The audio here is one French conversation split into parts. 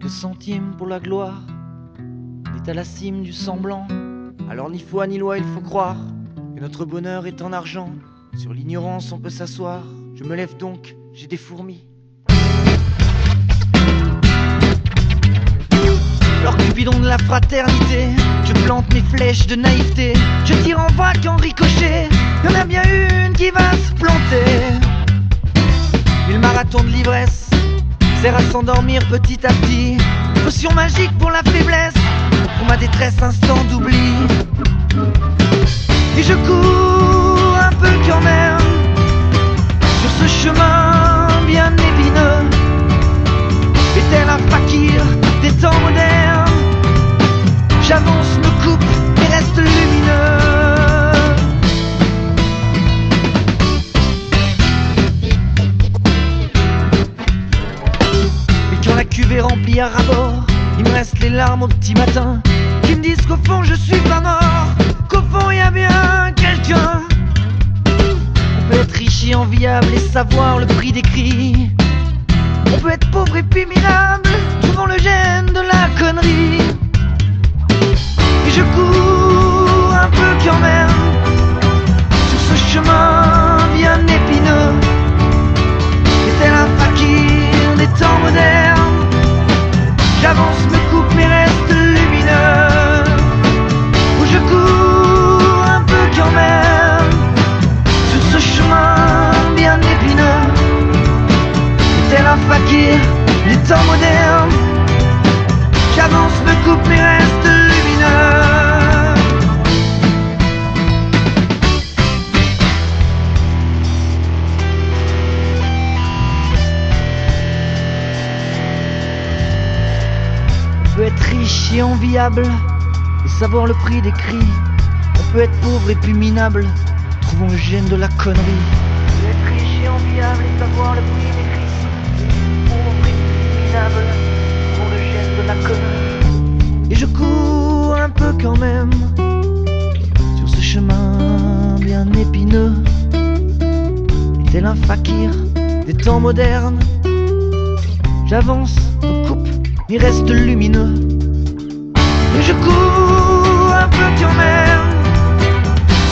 quelques centimes pour la gloire. On est à la cime du semblant, alors ni foi ni loi il faut croire que notre bonheur est en argent. Sur l'ignorance on peut s'asseoir. Je me lève donc, j'ai des fourmis. Alors Cupidon de la fraternité, je plante mes flèches de naïveté. Je tire en vrac en ricochet, y'en a bien une qui va se planter. Mais le marathon de l'ivresse sert à s'endormir petit à petit. Potion magique pour la faiblesse, pour ma détresse instant d'oubli. Et je cours un peu quand même sur ce chemin bien épineux. Et tel un fakir des temps modernes, j'avance, me coupe et reste lumineux. Mais quand la cuve est remplie à rabord, il me reste les larmes au petit matin qui me disent qu'au fond je suis pas mort, qu'au fond y a bien quelqu'un. On peut être riche et enviable et savoir le prix des cris. On peut être pauvre et puis minable, trouvant le gène de la connerie. Et je cours un peu quand même sur ce chemin bien épineux. Et tel un fakir des temps modernes, j'avance, me coupe mais reste lumineux. Où je cours un peu quand même sur ce chemin bien épineux. Tel un fakir, les temps modernes, j'avance, me coupe mais reste lumineux. On peut être riche et enviable et savoir le prix des cris. On peut être pauvre et puis minable, trouvons le gène de la connerie. On peut être riche et enviable et savoir le prix des cris. Pour le gène de la connerie. Et je cours un peu quand même sur ce chemin bien épineux. Et tel un fakir des temps modernes, j'avance, me coupe, mais reste lumineux. Et je cours un peu quand même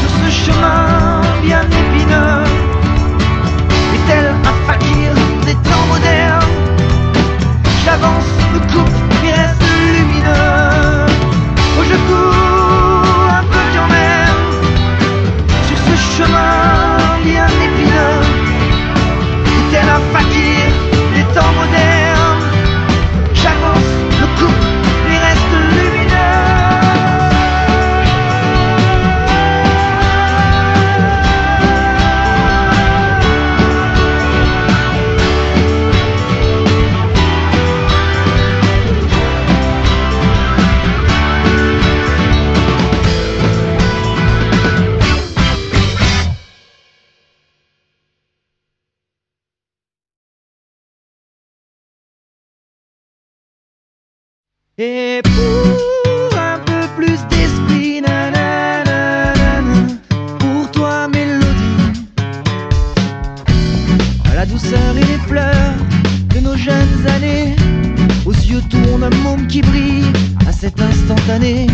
sur ce chemin bien épineux. Et tel un fakir des temps modernes, j'avance, me coupe, il reste lumineux. Oh, je cours un peu quand même sur ce chemin bien épineux. Et tel un fakir des temps modernes, j'avance, me coupe, il reste lumineux. Et pour un peu plus d'esprit, nanana, pour toi mélodie, à la douceur et les fleurs de nos jeunes années, aux yeux tourne un môme qui brille, à cet instantané,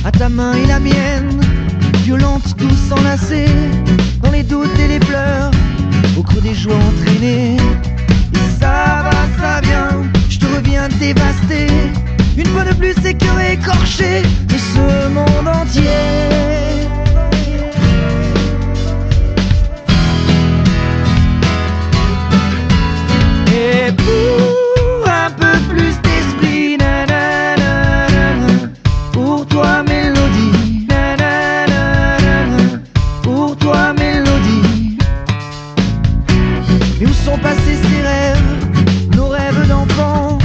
à ta main et la mienne, violente, douce, enlacée, dans les doutes et les pleurs, au creux des joies entraînées. Et ça va, ça vient, je te reviens dévasté. Une fois de plus écœuré, écorché de ce monde entier. Et pour un peu plus d'esprit, nanana, pour toi mélodie, nanana, pour toi mélodie. Mais où sont passés ces rêves, nos rêves d'enfants,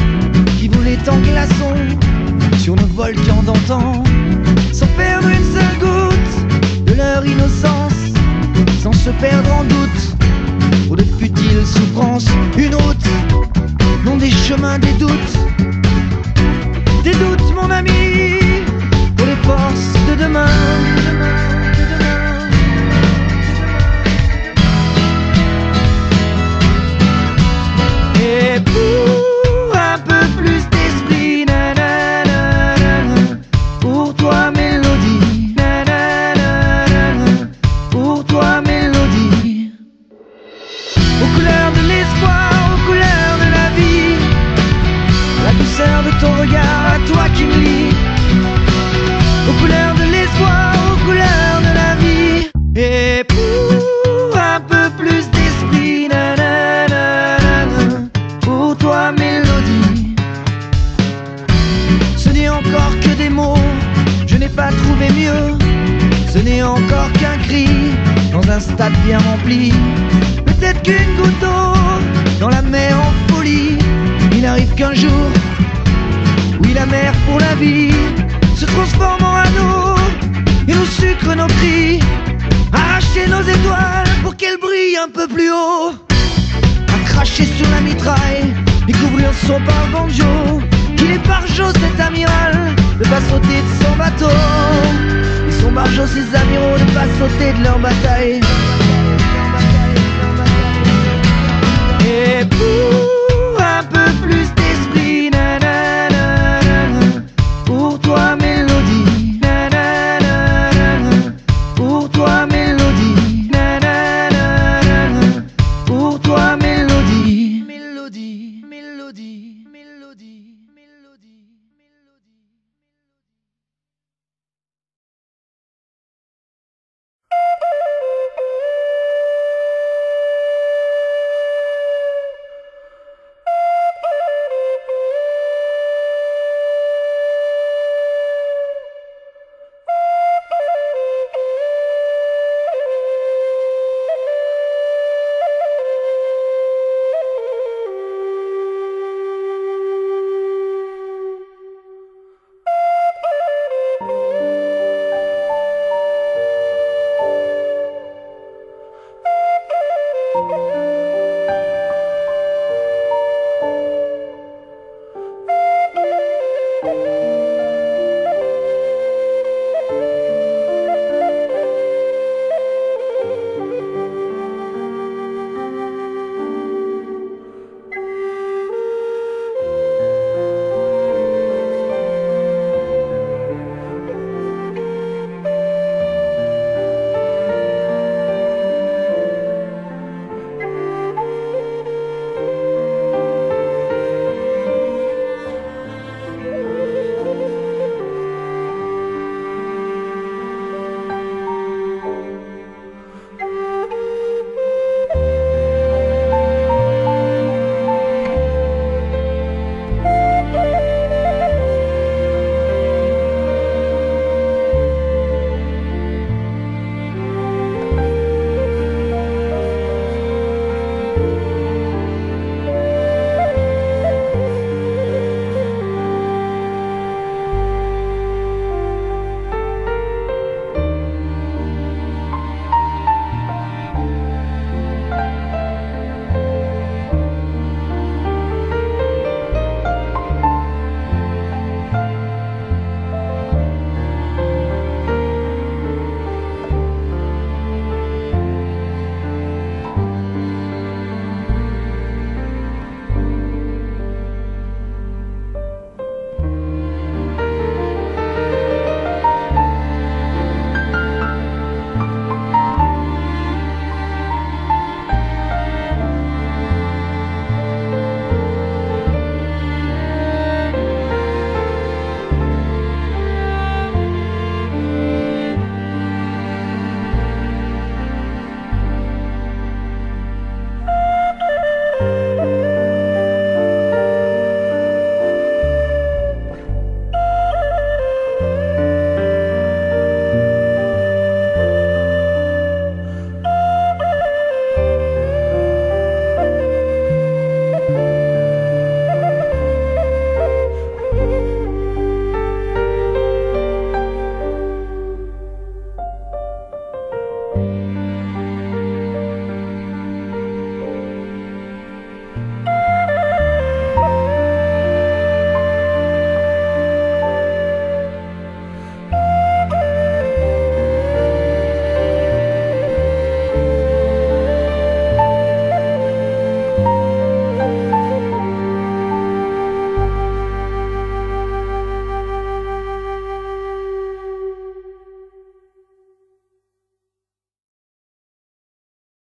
qui voulaient en glaçons sur nos volcans d'antan, sans perdre une seule goutte de leur innocence, sans se perdre en doute pour de futiles souffrances. Une route, non des chemins, des doutes, mon ami, pour les forces de demain. Et pour un peu plus d'esprit, dans un stade bien rempli. Peut-être qu'une goutte d'eau dans la mer en folie. Il arrive qu'un jour, oui, la mer pour la vie se transforme en anneau et nous sucre nos cris. Arracher nos étoiles pour qu'elles brillent un peu plus haut. À cracher sur la mitraille et couvrir son par banjo. Il est barjot cet amiral de pas sauter de son bateau. Ils sont barjots ces amiraux de pas sauter de leur bataille. Et pour